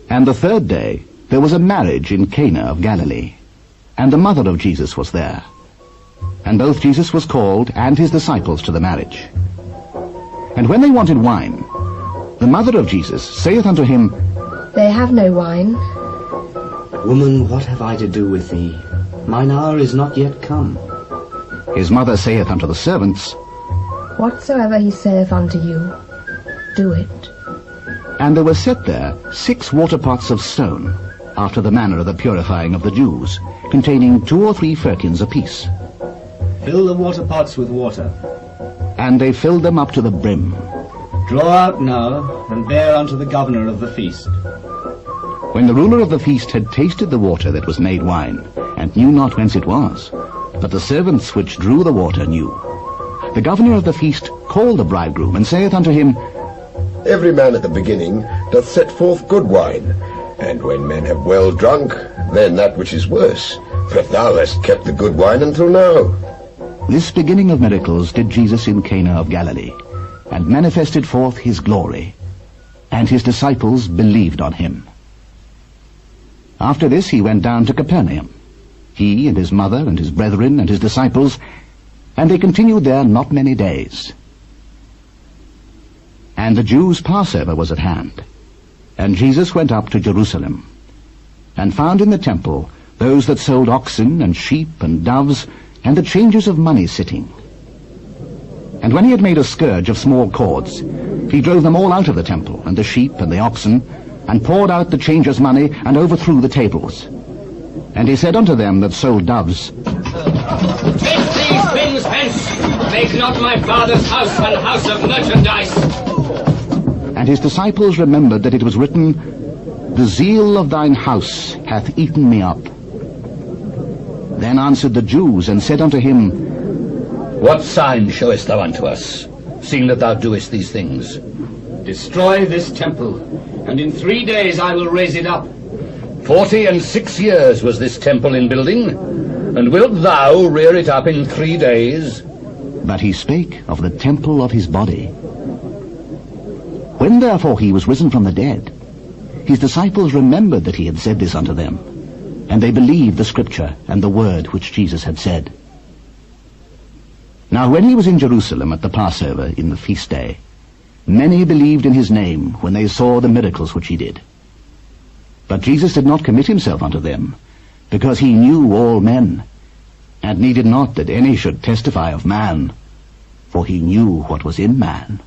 And the third day there was a marriage in Cana of Galilee, and the mother of Jesus was there. And both Jesus was called and his disciples to the marriage. And when they wanted wine, the mother of Jesus saith unto him, They have no wine. Woman, what have I to do with thee? Mine hour is not yet come. His mother saith unto the servants, Whatsoever he saith unto you, do it. And there were set there 6 waterpots of stone, after the manner of the purifying of the Jews, containing 2 or 3 firkins apiece. Fill the waterpots with water. And they filled them up to the brim. Draw out now, and bear unto the governor of the feast. When the ruler of the feast had tasted the water that was made wine, and knew not whence it was, but the servants which drew the water knew, the governor of the feast called the bridegroom, and saith unto him, Every man at the beginning doth set forth good wine, and when men have well drunk, then that which is worse. But thou hast kept the good wine until now. This beginning of miracles did Jesus in Cana of Galilee, and manifested forth his glory, and his disciples believed on him. After this he went down to Capernaum, he and his mother and his brethren and his disciples, and they continued there not many days. And the Jews' Passover was at hand, and Jesus went up to Jerusalem, and found in the temple those that sold oxen and sheep and doves, and the changers of money sitting. And when he had made a scourge of small cords, he drove them all out of the temple, and the sheep and the oxen, and poured out the changers' money, and overthrew the tables. And he said unto them that sold doves, Take these things hence, make not my Father's house an house of merchandise. And his disciples remembered that it was written, The zeal of thine house hath eaten me up. Then answered the Jews, and said unto him, What sign showest thou unto us, seeing that thou doest these things? Destroy this temple, and in 3 days I will raise it up. 46 years was this temple in building, and wilt thou rear it up in 3 days? But he spake of the temple of his body. When therefore he was risen from the dead, his disciples remembered that he had said this unto them, and they believed the scripture and the word which Jesus had said. Now when he was in Jerusalem at the Passover in the feast day, many believed in his name when they saw the miracles which he did. But Jesus did not commit himself unto them, because he knew all men, and needed not that any should testify of man, for he knew what was in man.